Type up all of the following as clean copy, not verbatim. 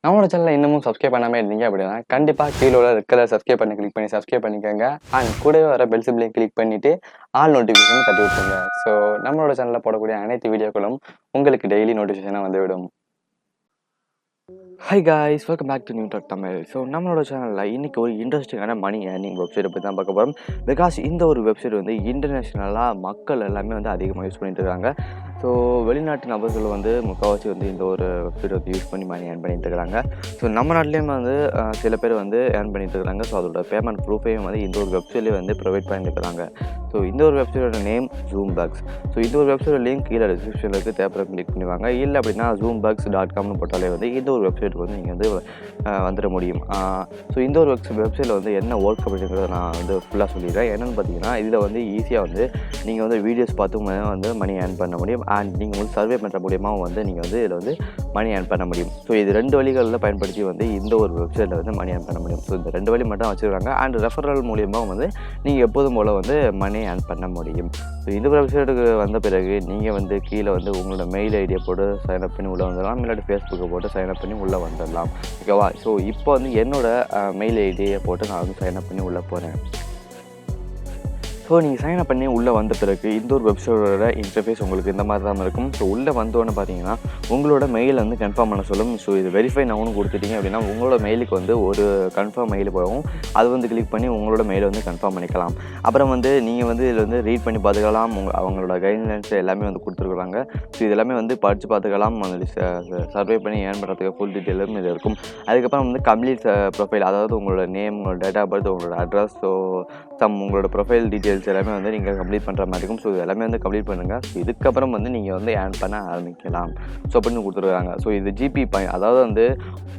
நம்மளோட சேனலை இன்னமும் சப்ஸ்கிரைப் பண்ணாம இருந்தீங்க அப்படின்னா கண்டிப்பாக கீழே உள்ள ரெட் கலர் சப்ஸ்கிரைப் பண்ணி கிளிக் பண்ணி சப்ஸ்கிரைப் பண்ணிக்கோங்க. அண்ட் கூடவே வர பெல் சிம்பிளையும் கிளிக் பண்ணிட்டு ஆல் நோட்டிஃபிகேஷன் தட்டி விட்டுருங்க. ஸோ நம்மளோட சேனலில் போடக்கூடிய அனைத்து வீடியோக்களும் உங்களுக்கு டெய்லி நோட்டிஃபிகேஷனாக வந்துவிடும். Hi guys, welcome back to new talk Tamil. So நம்மளோட சேனலில் இன்றைக்கி ஒரு இன்ட்ரெஸ்டிங்கான மணி ஏர்னிங் வெப்சைட்டை பற்றி தான் பார்க்க போகிறோம். பிகாஸ் இந்த ஒரு வெப்சைட் வந்து இன்டர்நேஷ்னலாக மக்கள் எல்லாமே வந்து அதிகமாக யூஸ் பண்ணிட்டு இருக்காங்க. ஸோ வெளிநாட்டு நபர்கள் வந்து முக்கால்வாசி வந்து இந்த ஒரு வெப்சைட் வந்து யூஸ் பண்ணி மணி ஏர்ன் பண்ணிட்டு இருக்கிறாங்க. ஸோ நம்ம நாட்டிலையும் வந்து சில பேர் வந்து ஏர்ன் பண்ணிட்டு இருக்கிறாங்க. ஸோ அதோட பேமெண்ட் ப்ரூஃபையும் வந்து இந்த ஒரு வெப்சைட்லேயே வந்து ப்ரொவைட் பண்ணிட்டு இருக்கிறாங்க. ஸோ இந்த ஒரு வெப்சைட்டோட நேம் ZoomBugs. ஸோ இந்த ஒரு வெப்சைட்டோட லிங்க் கீழே டிஸ்கிரிப்ஷனில் இருக்குது, தேவைப்படுற கிளிக் பண்ணுவாங்க. இல்லை அப்படின்னா zoombugs.comனு போட்டாலே வந்து இந்த ஒரு வெப்சைட்டுக்கு வந்து நீங்கள் வந்து வந்துட முடியும். ஸோ இந்த ஒரு வெப்சைட்டில் வந்து என்ன ஒர்க் அப்படிங்கிறத நான் வந்து ஃபுல்லாக சொல்லிடுறேன். என்னென்னு பார்த்தீங்கன்னா இதில் வந்து ஈஸியாக வந்து நீங்கள் வந்து வீடியோஸ் பார்த்து வந்து மணி ஏர்ன் பண்ண முடியும். அண்ட் நீங்கள் வந்து சர்வே பண்ணுற மூலியமாக வந்து நீங்கள் வந்து இதில் வந்து மணி ஏர்ன் பண்ண முடியும். ஸோ இது 2 வழிகளில் பயன்படுத்தி வந்து இந்த ஒரு வெப்சைட்டில் வந்து மணி ஏர்ன் பண்ண முடியும். ஸோ இந்த 2 வழி மட்டும் வச்சுருக்காங்க. அண்ட் ரெஃபரல் மூலியமாக வந்து நீங்கள் எப்போதும் போல் வந்து மணி ஏர்ன் பண்ண முடியும். ஸோ இந்த வெப்சைட்டுக்கு வந்த பிறகு நீங்கள் வந்து கீழே வந்து உங்களோட மெயில் ஐடியை போட்டு சைன்அப் பண்ணி உள்ளே வந்துடலாம். இல்லாட்டி ஃபேஸ்புக்கை போட்டு சைன்அப் பண்ணி உள்ளே வந்துடலாம். ஓகேவா? ஸோ இப்போ வந்து என்னோடய மெயில் ஐடியை போட்டு நான் வந்து சைன்அப் பண்ணி உள்ளே போகிறேன். ஸோ நீங்கள் சைன்அப் பண்ணி உள்ளே வந்த பிறகு இந்த ஒரு வெப்சைட்டோட இன்டர்ஃபேஸ் உங்களுக்கு இந்த மாதிரி தான் இருக்கும். ஸோ உள்ளே வந்தோன்னு பார்த்தீங்கன்னா உங்களோட மெயில் வந்து கன்ஃபார்ம் பண்ண சொல்லும். ஸோ இது வெரிஃபை நவுன்னு கொடுத்துட்டீங்க அப்படின்னா உங்களோட மெயிலுக்கு வந்து ஒரு கன்ஃபார்ம் மெயில் போகும். அது வந்து கிளிக் பண்ணி உங்களோட மெயிலை வந்து கன்ஃபார்ம் பண்ணிக்கலாம். அப்புறம் வந்து நீங்கள் வந்து இதில் வந்து ரீட் பண்ணி பார்த்துக்கலாம். அவங்களோட கைட்லைன்ஸ் எல்லாமே வந்து கொடுத்துருக்குறாங்க. ஸோ இது எல்லாமே வந்து படித்து பார்த்துக்கலாம். அந்த சர்வே பண்ணி ஏர்ன் பண்ணுறதுக்கு ஃபுல் டீட்டெயிலும் இது இருக்கும். அதுக்கப்புறம் வந்து கம்ப்ளீட் ப்ரொஃபைல், அதாவது உங்களோட நேம், உங்களோட டேட் ஆஃப் பர்த், உங்களோட அட்ரஸ், ஸோ உங்களோட ப்ரொஃபைல் டீட்டெயில்ஸ் எல்லாமே வந்து நீங்கள் கம்ப்ளீட் பண்ணுற மாதிரி இருக்கும். ஸோ இது எல்லாமே வந்து கம்ப்ளீட் பண்ணுங்கள். ஸோ இதுக்கப்புறம் வந்து நீங்கள் வந்து ஏர்ன் பண்ண ஆரம்பிக்கலாம். ஸோ அப்படின்னு கொடுத்துருக்காங்க. ஸோ இது ஜிபி பாயிண்ட், அதாவது வந்து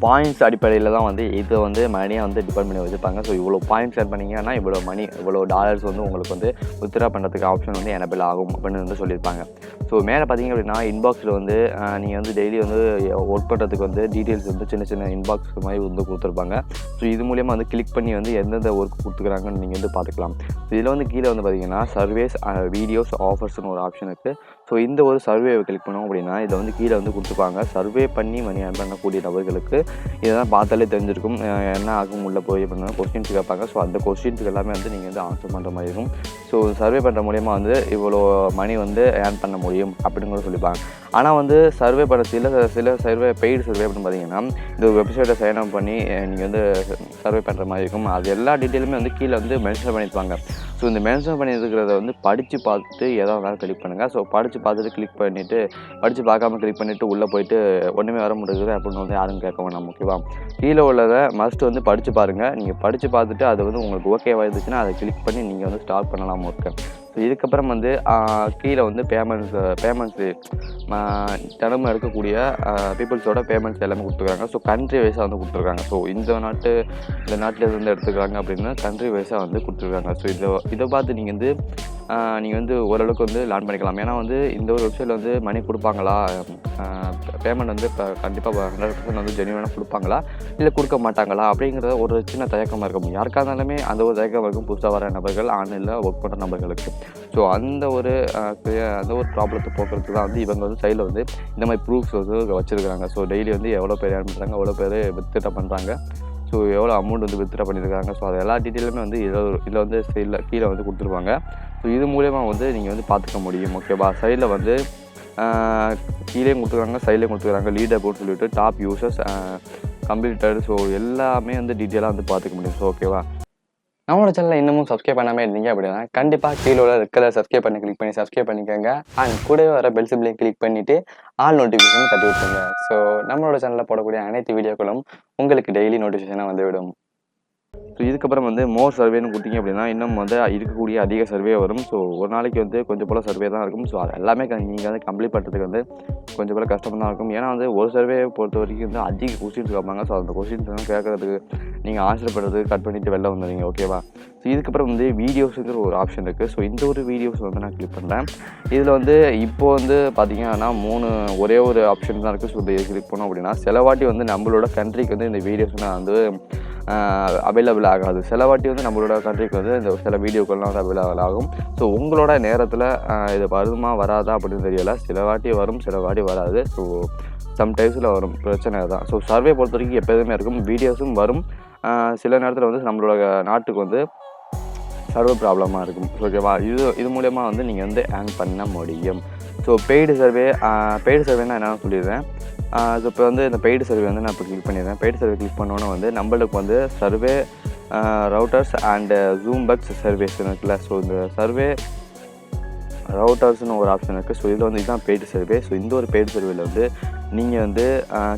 பாயிண்ட்ஸ் அடிப்படையில் தான் வந்து இதை வந்து மணியாக வந்து டிபெண்ட் பண்ணி வச்சுருப்பாங்க. ஸோ இவ்வளோ பாயிண்ட்ஸ் ஏர்ன் பண்ணிங்கன்னா இவ்வளோ மணி, இவ்வளோ டாலர்ஸ் வந்து உங்களுக்கு வந்து வித்ட்ரா பண்ணுறதுக்கு ஆப்ஷன் வந்து எனபிள் ஆகும் அப்படின்னு வந்து சொல்லியிருப்பாங்க. ஸோ மேலே பார்த்தீங்க அப்படின்னா இன்பாக்ஸில் வந்து நீங்கள் வந்து டெய்லி வந்து ஒர்க் பண்ணுறதுக்கு வந்து டீட்டெயில்ஸ் வந்து சின்ன சின்ன இன்பாக்ஸ் மாதிரி வந்து கொடுத்துருப்பாங்க. ஸோ இது மூலியமாக வந்து கிளிக் பண்ணி வந்து எந்தெந்த ஒர்க் கொடுத்துக்கிறாங்கன்னு நீங்கள் வந்து பார்த்துக்கலாம். ஸோ இதில் வந்து கீழே வந்து பார்த்தீங்கன்னா சர்வேஸ், வீடியோஸ், ஆஃபர்ஸ்னு ஒரு ஆப்ஷன் இருக்குது. ஸோ இந்த ஒரு சர்வேவை கிளிக் பண்ணோம் அப்படின்னா இதை வந்து கீழே வந்து கொடுத்துருப்பாங்க. சர்வே பண்ணி மணி ஏர்ன் பண்ணக்கூடிய நபர்களுக்கு இதெல்லாம் பார்த்தாலே தெரிஞ்சிருக்கும் என்ன ஆகும். உள்ளே போய் அப்படின்னா கொஸ்டின்ஸ் கேட்பாங்க. ஸோ அந்த கொஸ்டின்ஸுக்கு எல்லாமே வந்து நீங்கள் வந்து ஆன்சர் பண்ணுற மாதிரி இருக்கும். ஸோ சர்வே பண்ணுற மூலியமாக வந்து இவ்வளோ மணி வந்து ஏர்ன் பண்ண முடியும் அப்படின்னு கூட சொல்லிப்பாங்க. ஆனால் வந்து சர்வே பண்ண சில சர்வே, பெய்டு சர்வே அப்படின்னு பார்த்தீங்கன்னா இந்த வெப்சைட்டை சைன் அப் பண்ணி நீங்கள் வந்து சர்வே பண்ணுற மாதிரி இருக்கும். அது எல்லா டீட்டெயிலுமே வந்து கீழே வந்து மென்ஷன் பண்ணியிருப்பாங்க. ஸோ இந்த மென்ஷன் பண்ணியிருக்கிறத வந்து படித்து பார்த்துட்டு எதோ வேணாலும் கிளிக் பண்ணுங்கள். ஸோ படித்து பார்த்துட்டு கிளிக் பண்ணிவிட்டு, படித்து பார்க்காம கிளிக் பண்ணிவிட்டு உள்ளே போயிட்டு ஒன்றுமே வர முடியுது அப்படின்னு வந்து யாரும் கேட்க வேணாம். ஓகேவா? கீழே உள்ளதை மஸ்ட் வந்து படித்து பாருங்கள். நீங்கள் படித்து பார்த்துட்டு அது வந்து உங்களுக்கு ஓகேவா இருந்துச்சுன்னா அதை கிளிக் பண்ணி நீங்கள் வந்து ஸ்டார்ட் பண்ணலாம் ஒர்க்கை. ஸோ இதுக்கப்புறம் வந்து கீழே வந்து பேமெண்ட்ஸு தினமும் எடுக்கக்கூடிய பீப்புள்ஸோட பேமெண்ட்ஸ் எல்லாமே கொடுத்துருக்காங்க. ஸோ கண்ட்ரி வைஸாக வந்து கொடுத்துருக்காங்க. ஸோ இந்த நாட்டில் இருந்து எடுத்துக்கிறாங்க அப்படின்னு கண்ட்ரி வைஸாக வந்து கொடுத்துருக்காங்க. ஸோ இதை பார்த்து நீங்கள் வந்து ஓரளவுக்கு வந்து லேர்ன் பண்ணிக்கலாம். ஏன்னா வந்து இந்த ஒரு வெப்சைட்டில் வந்து மணி கொடுப்பாங்களா, பேமெண்ட் வந்து இப்போ கண்டிப்பாக 100% வந்து ஜென்யூனாக கொடுப்பாங்களா இல்லை கொடுக்க மாட்டாங்களா அப்படிங்கிறத ஒரு சின்ன தயக்கமாக இருக்கும். யாருக்காக இருந்தாலுமே அந்த ஒரு தயக்கம் இருக்கும், புதுசாக வர நபர்கள், ஆன்லைனில் ஒர்க் பண்ணுற நபர்களுக்கு. ஸோ அந்த ஒரு ப்ராப்ளத்தை போக்குறதுக்கு தான் வந்து இவங்க வந்து சைடில் வந்து இந்த மாதிரி ப்ரூஃப்ஸ் வந்து வச்சுருக்காங்க. ஸோ டெய்லி வந்து எவ்வளோ பேர் ஏர்ன் பண்ணுறாங்க, எவ்வளோ பேர் வித்ட்ரா பண்ணுறாங்க, ஸோ எவ்வளோ அமௌண்ட் வந்து வித்ட்ரா பண்ணியிருக்காங்க. ஸோ அது எல்லா டீட்டெயிலுமே வந்து இதில் வந்து சைடில் கீழே வந்து கொடுத்துருப்பாங்க. ஸோ இது மூலயமா வந்து நீங்கள் வந்து பார்த்துக்க முடியும். ஓகேவா? சைடில் வந்து கீழேயும் கொடுத்துருக்காங்க, சைட்லேயும் கொடுத்துருக்காங்க. லீட் அபவுட் சொல்லிவிட்டு டாப் யூசர்ஸ், கம்ப்ளீட்டட், ஸோ எல்லாமே வந்து டீட்டெயிலாக வந்து பார்த்துக்க முடியும். ஸோ ஓகேவா? நம்மளோட சேனலில் இன்னமும் சப்ஸ்கிரைப் பண்ணாமல் இருந்தீங்க அப்படின்னா கண்டிப்பாக கீழே உள்ள ரெட் கலர் சப்ஸ்கிரைப் பண்ணி கிளிக் பண்ணி சப்ஸ்கிரைப் பண்ணிக்கோங்க. அண்ட் கூடவே வர பெல் சிம்பிளையும் கிளிக் பண்ணிவிட்டு ஆல் நோட்டிஃபிகேஷன் தட்டி விட்டுருங்க. ஸோ நம்மளோட சேனலில் போடக்கூடிய அனைத்து வீடியோக்களும் உங்களுக்கு டெய்லி நோட்டிஃபிகேஷனாக வந்துவிடும். ஸோ இதுக்கப்புறம் வந்து மோர் சர்வேன்னு கொடுத்தீங்க அப்படின்னா இன்னும் வந்து இருக்கக்கூடிய அதிக சர்வே வரும். ஸோ ஒரு நாளைக்கு வந்து கொஞ்சம் போல் சர்வே தான் இருக்கும். ஸோ அது எல்லாமே நீங்கள் வந்து கம்ப்ளீட் பண்ணுறதுக்கு வந்து கொஞ்சம் போல் கஷ்டமாக தான் இருக்கும். ஏன்னா வந்து ஒரு சர்வே பொறுத்த வரைக்கும் வந்து அதிக கொஸ்டின்ஸ் கேட்பாங்க. ஸோ அந்த கொஸ்டின்ஸ் எல்லாம் கேட்குறதுக்கு நீங்கள் ஆன்சர் பண்ணுறதுக்கு கட் பண்ணிவிட்டு வெளில வந்துடுவீங்க. ஓகேவா? ஸோ இதுக்கப்புறம் வந்து வீடியோஸுங்கிற ஒரு ஆப்ஷன் இருக்குது. ஸோ இந்த ஒரு வீடியோஸ் வந்து நான் கிளிக் பண்ணுறேன். இதில் வந்து இப்போது வந்து பார்த்தீங்கன்னா ஒரே ஒரு ஆப்ஷன் தான் இருக்குது. ஸோ இதை கிளிக் பண்ணோம் அப்படின்னா சில வாட்டி வந்து நம்மளோட கண்ட்ரிக்கு வந்து இந்த வீடியோஸ்னால் வந்து அவைலபிள் ஆகாது. சில வாட்டி வந்து நம்மளோட கண்ட்ரிக்கு வந்து இந்த சில வீடியோக்கள்லாம் வந்து அவைலபிள் ஆகும். ஸோ உங்களோட நேரத்தில் இது வருமா வராதா அப்படின்னு தெரியலை. சில வாட்டி வரும், சில வாட்டி வராது. ஸோ சம்டைம்ஸில் வரும் பிரச்சனை தான். ஸோ சர்வே பொறுத்த வரைக்கும் எப்போதுமே இருக்கும், வீடியோஸும் வரும். சில நேரத்தில் வந்து நம்மளோட நாட்டுக்கு வந்து சர்வே ப்ராப்ளமாக இருக்கும். ஓகேவா? இது மூலயமா வந்து நீங்கள் வந்து ஏர்ன் பண்ண முடியும். ஸோ பெய்டு சர்வேனா என்னென்னு சொல்லிடுறேன். ஸோ இப்போ வந்து இந்த பெய்டு சர்வே வந்து நான் இப்போ கிளிக் பண்ணிடுறேன். பெய்டு சர்வே கிளிக் பண்ணோன்னே வந்து நம்மளுக்கு வந்து சர்வே ரவுட்டர்ஸ் அண்டு ஜூம்பக்ஸ் சர்வேஸ் இருக்குல்ல. ஸோ இந்த சர்வே ரவுட்டர்ஸ்னு ஒரு ஆப்ஷன் இருக்குது. ஸோ இதில் வந்து இதுதான் பெய்டு சர்வே. ஸோ இந்த ஒரு பெய்டு சர்வேல வந்து நீங்கள் வந்து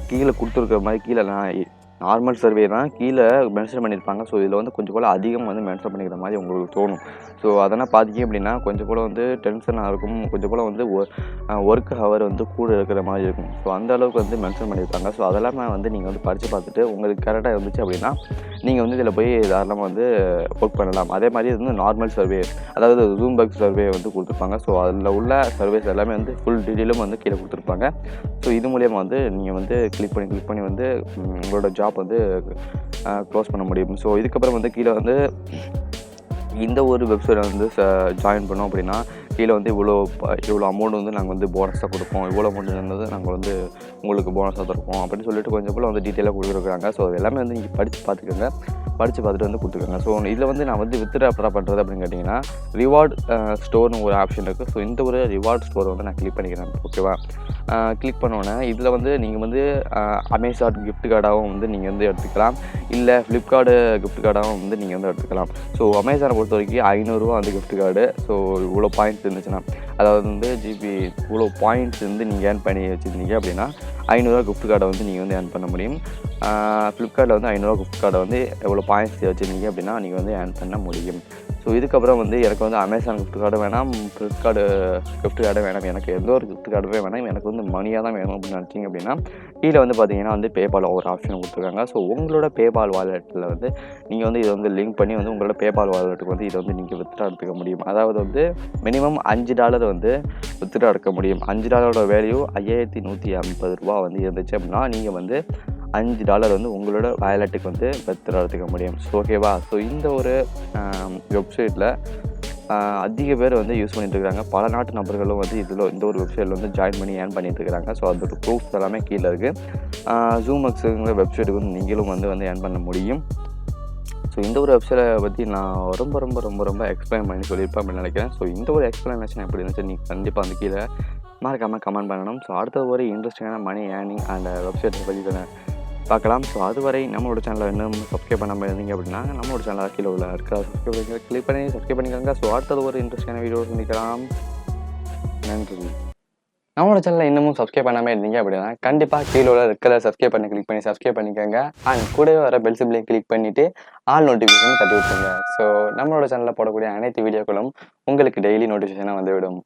கீழே கொடுத்துருக்குற மாதிரி கீழே நார்மல் சர்வே தான் கீழே மென்ஷன் பண்ணியிருப்பாங்க. ஸோ இதில் வந்து கொஞ்சம் போல் அதிகம் வந்து மென்ஷன் பண்ணிக்கிற மாதிரி உங்களுக்கு தோணும். ஸோ அதெல்லாம் பார்த்தீங்க அப்படின்னா கொஞ்சம் போல் வந்து டென்ஷனாக இருக்கும், கொஞ்சம் போல் வந்து ஒர்க் ஹவர் வந்து கூட இருக்கிற மாதிரி இருக்கும். ஸோ அந்த அளவுக்கு வந்து மென்ஷன் பண்ணியிருப்பாங்க. ஸோ அதெல்லாமே வந்து நீங்கள் வந்து படித்து பார்த்துட்டு உங்களுக்கு கரெக்டாக இருந்துச்சு அப்படின்னா நீங்கள் வந்து இதில் போய் தாராளமாக வந்து ஒர்க் பண்ணலாம். அதே மாதிரி இது வந்து நார்மல் சர்வே, அதாவது ஜூம்பக்ஸ் சர்வே வந்து கொடுத்துருப்பாங்க. ஸோ அதில் உள்ள சர்வேஸ் எல்லாமே வந்து ஃபுல் டீட்டெயிலும் வந்து கீழே கொடுத்துருப்பாங்க. ஸோ இது மூலியமாக வந்து நீங்கள் வந்து கிளிக் பண்ணி வந்து உங்களோட ஜாப் வந்து க்ளோஸ் பண்ண முடியும். ஸோ இதுக்கப்புறம் வந்து கீழே வந்து இந்த ஒரு வெப்சைட்டை வந்து ஜாயின் பண்ணோம் அப்படின்னா கீழே வந்து இவ்வளோ அமௌண்ட் வந்து நாங்கள் வந்து போனஸாக கொடுப்போம், இவ்வளோ அமௌண்ட் இருந்தது நாங்கள் வந்து உங்களுக்கு போனஸாக தருப்போம் அப்படின்னு சொல்லிட்டு கொஞ்சம் போல் வந்து டீட்டெயிலாக கொடுத்துருக்காங்க. ஸோ அது எல்லாமே வந்து நீங்கள் படித்து பார்த்துட்டு வந்து கொடுத்துருக்காங்க. ஸோ இதில் வந்து நான் வந்து வித்ட்ரா பண்ணுறது அப்படின்னு கேட்டிங்கன்னா ரிவார்ட் ஸ்டோர்னு ஒரு ஆப்ஷன் இருக்குது. ஸோ இந்த ஒரு ரிவார்ட் ஸ்டோரை வந்து நான் கிளிக் பண்ணிக்கிறேன். ஓகேவா? கிளிக் பண்ணோன்னே இதில் வந்து நீங்கள் வந்து அமேசான் கிஃப்ட் கார்டாகவும் வந்து நீங்கள் வந்து எடுத்துக்கலாம், இல்லை ஃப்ளிப்கார்டு கிஃப்ட் கார்டாகவும் வந்து நீங்கள் வந்து எடுத்துக்கலாம். ஸோ அமேசானை பொறுத்த வரைக்கும் 500 வந்து கிஃப்ட் கார்டு. ஸோ இவ்வளோ பாயிண்ட்ஸ் இருந்துச்சுன்னா, அதாவது வந்து இவ்வளோ பாயிண்ட்ஸ் வந்து நீங்கள் ஏர்ன் பண்ணி வச்சுருந்தீங்க அப்படின்னா 500 கிஃப்ட் கார்டை வந்து நீங்கள் வந்து ஏர்ன் பண்ண முடியும். ஃப்ளிப்கார்ட்டில் வந்து 500 கிஃப்ட் கார்டை வந்து எவ்வளோ பாயிண்ட்ஸ் வச்சுருந்தீங்க அப்படின்னா நீங்கள் வந்து ஏர்ன் பண்ண முடியும். ஸோ இதுக்கப்புறம் வந்து எனக்கு வந்து அமேசான் கிஃப்ட் கார்டு வேணாம், ஃப்ளிப்கார்டு கிஃப்ட் கார்டு வேணாம், எனக்கு எந்த ஒரு கிஃப்ட் கார்டுமே வேணாம், எனக்கு வந்து மணியாக தான் வேணும் அப்படின்னு நினச்சிங்க அப்படின்னா கீழே வந்து பார்த்தீங்கன்னா வந்து பேபால் ஒரு ஆப்ஷன் கொடுத்துருக்காங்க. ஸோ உங்களோட பேபால் வாலெட்டில் வந்து நீங்கள் வந்து இதை வந்து லிங்க் பண்ணி வந்து உங்களோட பேபால் வாலெட்டுக்கு வந்து இதை வந்து நீங்கள் வித்ட்ரா எடுத்துக்க முடியும். அதாவது வந்து மினிமம் $5 வந்து வித்ட்ரா எடுக்க முடியும். $5 வேல்யூ $5150 வந்து இருந்துச்சு அப்படின்னா நீங்கள் வந்து $5 வந்து உங்களோட வாலெட்டுக்கு வந்து வித்ட்ரா எடுத்துக்க முடியும். ஸோ ஓகேவா? ஸோ இந்த ஒரு வெப்சைட்டில் அதிக பேர் வந்து யூஸ் பண்ணிட்டு இருக்காங்க. பல நாட்டு நபர்களும் வந்து இந்த ஒரு வெப்சைட்டில் வந்து ஜாயின் பண்ணி ஏர்ன் பண்ணிட்டு இருக்கிறாங்க. ஸோ அதோட ப்ரூஃப்ஸ் எல்லாமே கீழே இருக்குது. ஜூமக்ஸுங்கிற வெப்சைட்டுக்கு வந்து நீங்களும் வந்து ஏர்ன் பண்ண முடியும். ஸோ இந்த ஒரு வெப்சைட்டை பற்றி நான் ரொம்ப ரொம்ப ரொம்ப ரொம்ப எக்ஸ்பிளைன் பண்ணி சொல்லியிருப்பேன் அப்படின்னு நினைக்கிறேன். ஸோ இந்த ஒரு எக்ஸ்பிளனேஷன் எப்படி இருந்துச்சு நீங்கள் கண்டிப்பாக வந்து கீழே மறக்காமல் கமெண்ட் பண்ணணும். ஸோ அடுத்த ஒரு இன்ட்ரெஸ்டிங்கான மணி ஏர்னிங் அண்ட் வெப்சைட்டை பற்றி பார்க்கலாம். ஸோ அதுவரை நம்மளோட சேனலை இன்னும் சப்ஸ்கிரைப் பண்ணாமல் இருந்தீங்க அப்படின்னா நம்மளோட சேனலில் கீழே உள்ள இருக்க சப்ஸ்கிரைப் பண்ணிக்கோங்க. ஸோ அடுத்தது ஒரு இன்ட்ரெஸ்டிங்கான வீடியோ சந்திக்கலாம். நன்றி. நம்மளோட சேனலில் இன்னமும் சப்ஸ்கிரைப் பண்ணாமல் இருந்தீங்க அப்படின்னா கண்டிப்பாக கீழே உள்ள இருக்கிற சப்ஸ்கிரைப் பண்ணி சப்ஸ்கிரைப் பண்ணிக்கோங்க. அண்ட் கூடவே வர பெல் சிம்பிளையும் கிளிக் பண்ணிவிட்டு ஆல் நோட்டிஃபிகேஷன் தட்டி விட்டுருங்க. ஸோ நம்மளோட சேனலில் போடக்கூடிய அனைத்து வீடியோக்களும் உங்களுக்கு டெய்லி நோட்டிஃபிகேஷனாக வந்துவிடும்.